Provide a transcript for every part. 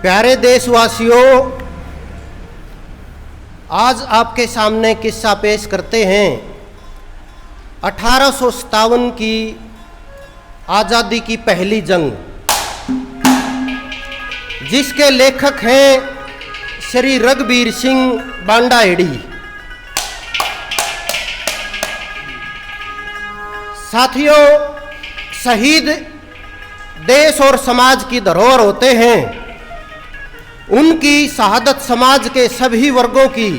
प्यारे देशवासियों, आज आपके सामने किस्सा पेश करते हैं 1857 की आज़ादी की पहली जंग, जिसके लेखक हैं श्री रघुबीर सिंह बांडाहेड़ी। साथियों, शहीद देश और समाज की धरोहर होते हैं। उनकी शहादत समाज के सभी वर्गों की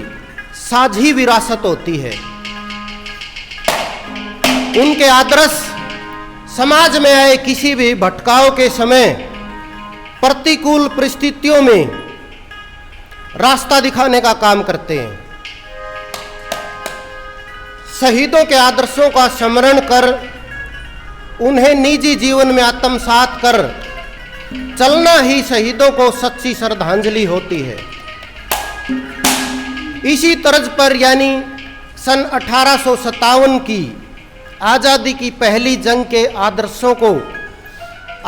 साझी विरासत होती है। उनके आदर्श समाज में आए किसी भी भटकाव के समय प्रतिकूल परिस्थितियों में रास्ता दिखाने का काम करते हैं। शहीदों के आदर्शों का स्मरण कर उन्हें निजी जीवन में आत्मसात कर चलना ही शहीदों को सच्ची श्रद्धांजलि होती है। इसी तर्ज पर यानी सन 1857 की आज़ादी की पहली जंग के आदर्शों को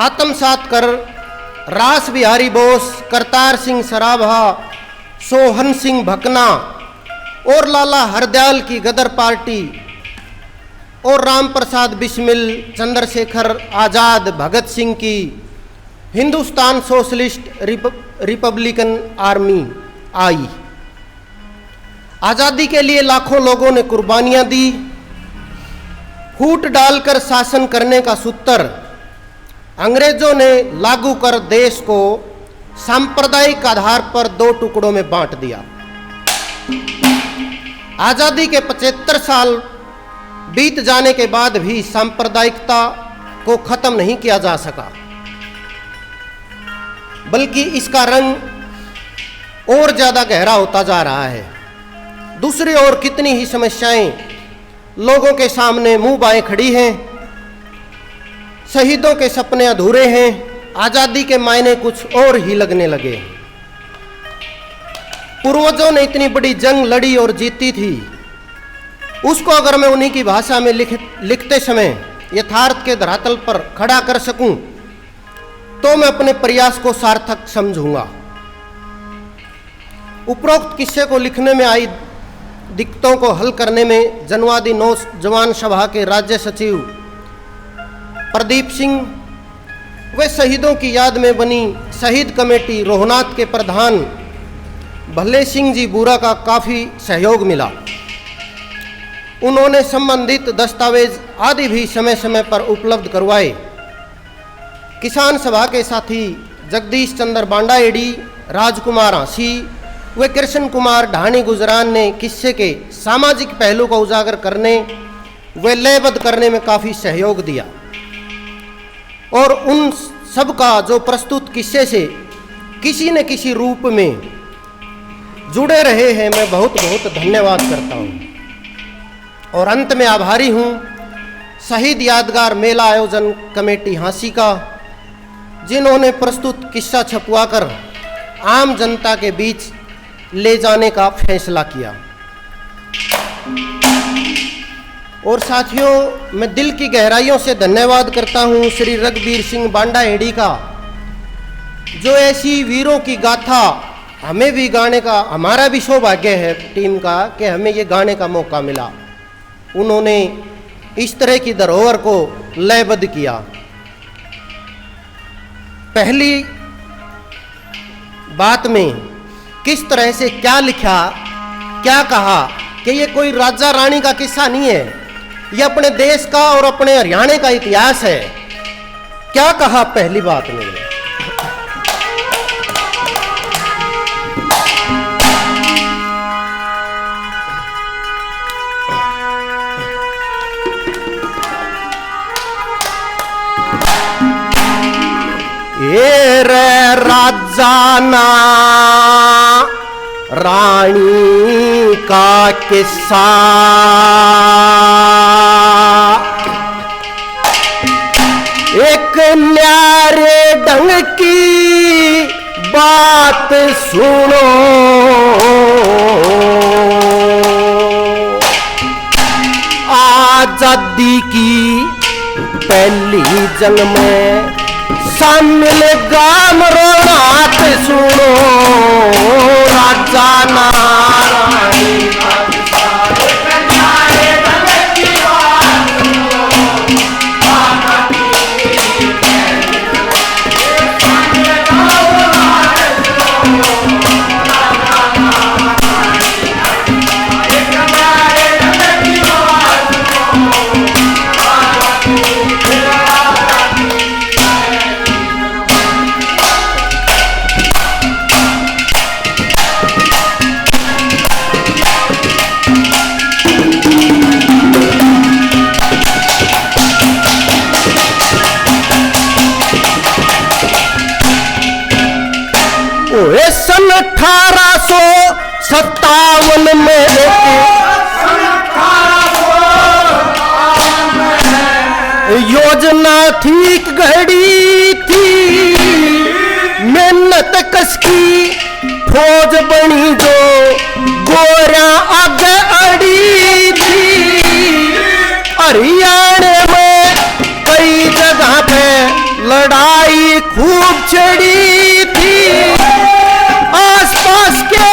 आत्मसात कर रास बिहारी बोस, करतार सिंह सराभा, सोहन सिंह भकना और लाला हरदयाल की गदर पार्टी और राम प्रसाद बिस्मिल, चंद्रशेखर आज़ाद, भगत सिंह की हिंदुस्तान सोशलिस्ट रिपब्लिकन आर्मी आई। आज़ादी के लिए लाखों लोगों ने कुर्बानियां दी। फूट डालकर शासन करने का सूत्र अंग्रेजों ने लागू कर देश को सांप्रदायिक आधार पर दो टुकड़ों में बांट दिया। आज़ादी के 75 साल बीत जाने के बाद भी सांप्रदायिकता को खत्म नहीं किया जा सका, बल्कि इसका रंग और ज्यादा गहरा होता जा रहा है। दूसरी ओर कितनी ही समस्याएं लोगों के सामने मुंह बाएं खड़ी हैं। शहीदों के सपने अधूरे हैं। आजादी के मायने कुछ और ही लगने लगे। पूर्वजों ने इतनी बड़ी जंग लड़ी और जीती थी, उसको अगर मैं उन्हीं की भाषा में लिखते समय यथार्थ के धरातल पर खड़ा कर सकूं तो मैं अपने प्रयास को सार्थक समझूंगा। उपरोक्त किस्से को लिखने में आई दिक्कतों को हल करने में जनवादी नौजवान सभा के राज्य सचिव प्रदीप सिंह व शहीदों की याद में बनी शहीद कमेटी रोहनाथ के प्रधान भले सिंह जी बूरा का काफ़ी सहयोग मिला। उन्होंने संबंधित दस्तावेज आदि भी समय समय पर उपलब्ध करवाए। किसान सभा के साथी जगदीश चंद्र बांडाहेड़ी, राजकुमार हांसी व कृष्ण कुमार ढाणी गुजरान ने किस्से के सामाजिक पहलू को उजागर करने व लयबद्ध करने में काफ़ी सहयोग दिया और उन सब का जो प्रस्तुत किस्से से किसी न किसी रूप में जुड़े रहे हैं, मैं बहुत बहुत धन्यवाद करता हूँ। और अंत में आभारी हूँ शहीद यादगार मेला आयोजन कमेटी हांसी का, जिन्होंने प्रस्तुत किस्सा छपवाकर आम जनता के बीच ले जाने का फैसला किया। और साथियों, मैं दिल की गहराइयों से धन्यवाद करता हूँ श्री रघुबीर सिंह बांडाहेड़ी का, जो ऐसी वीरों की गाथा हमें भी गाने का, हमारा भी सौभाग्य है टीम का कि हमें ये गाने का मौका मिला। उन्होंने इस तरह की धरोहर को लयबद्ध किया। पहली बात में किस तरह से क्या लिखा, क्या कहा कि ये कोई राजा रानी का किस्सा नहीं है, ये अपने देश का और अपने हरियाणा का इतिहास है। क्या कहा पहली बात में? ये रे राजा ना रानी का किस्सा, एक न्यारे ढंग की बात सुनो। आजादी की पहली जंग में शामिल गाम रोनात सुनो राजा नारायण सन 1857 में योजना ठीक घड़ी थी, मेहनत कसकी फौज बनी जो गोरा आगे अड़ी थी। हरियाणा में कई जगह पे लड़ाई खूब छिड़ी थी, आसपास के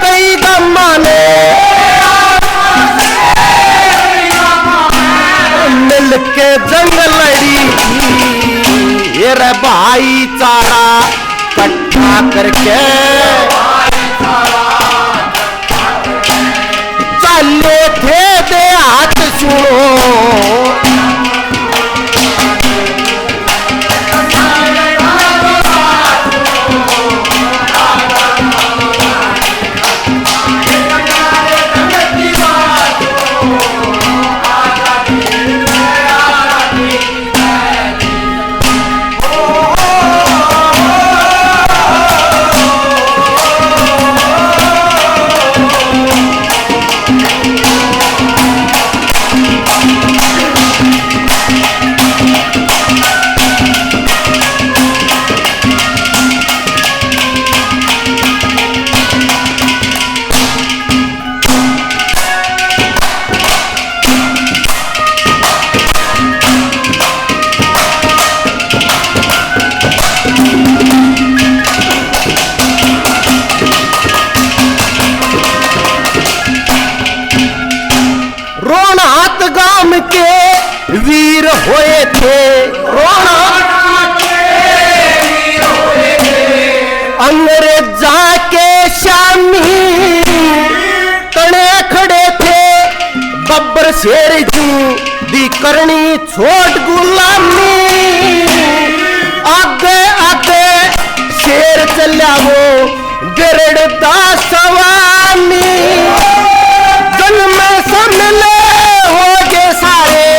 कई गांव ने मिल के जंग लड़ी थी। ये रे भाईचारा इकट्ठा करके चले थे देहात सुनो रोनात गांव के वीर होए थे, रोनात के वीर होए थे, अंग्रेजा के शामी तने खड़े थे। बब्बर शेर जी दी करनी छोट गुलामी, आगे आगे शेर चला वो गिरड़ दा सवानी। जन्म सम्मिले हो गए सारे,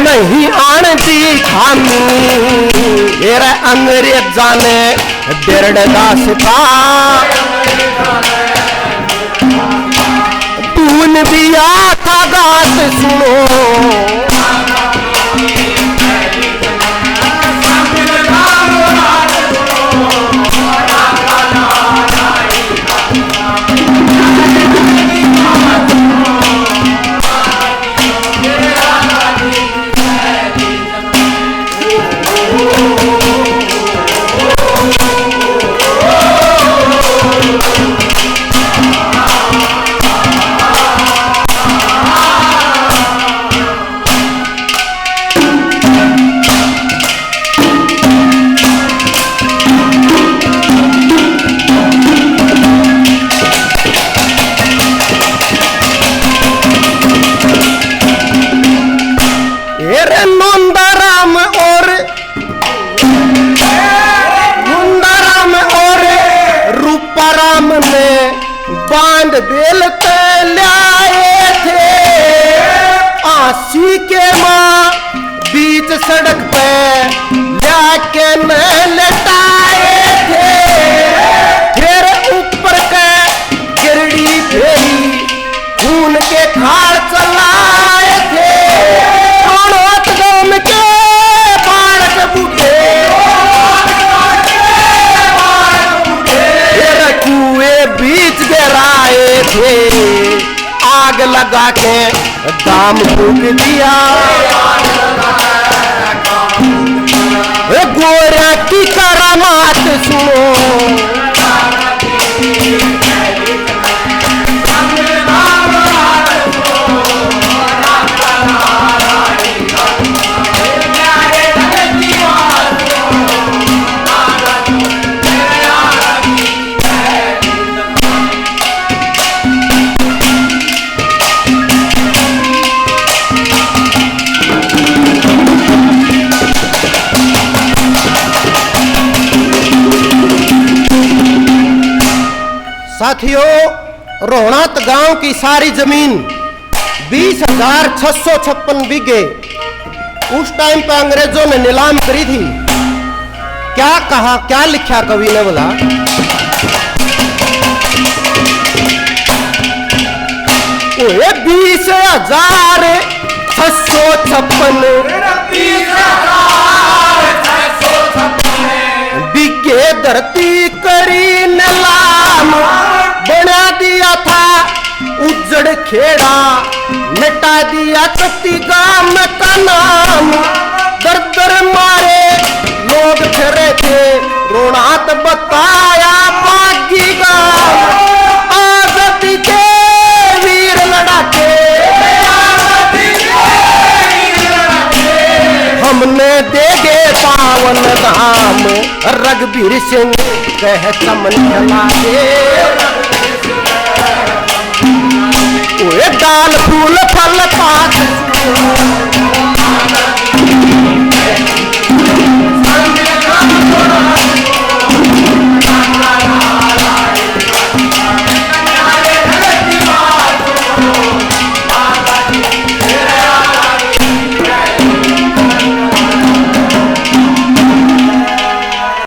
नहीं आनती खामी। मेरा अंग्रेजा ने गिरड़ दा सिपा तून दिया था गात सुनो बांध बेल पे लाए थे। आसी के माँ बीच सड़क पे जाके न लटाए थे। फिर ऊपर के गिरड़ी फेरी खून के खाड़ चलाए थे। रोनात गांव के बालक बूढ़े कुएं बीच गिराए थे। आग लगा के दाम फूक दिया। करामात सुनो। साथियों, रोहनात गांव की सारी जमीन 20,656 बीघे उस टाइम पे अंग्रेजों ने नीलाम करी थी। क्या कहा, क्या लिखा कवि ने बोला, ओए 20,656 बीघे धरती करी नीलाम, बना दिया था उजड़ खेड़ा, मिटा दिया कति गांव का नाम। दर दर मारे लोग फिरे थे, रोहनात बताया बागी गांव। आजादी के वीर लड़ाके, हमने देगे पावन धाम, रघुवीर सिंह कह चमन चला के। दाल फूल फल पात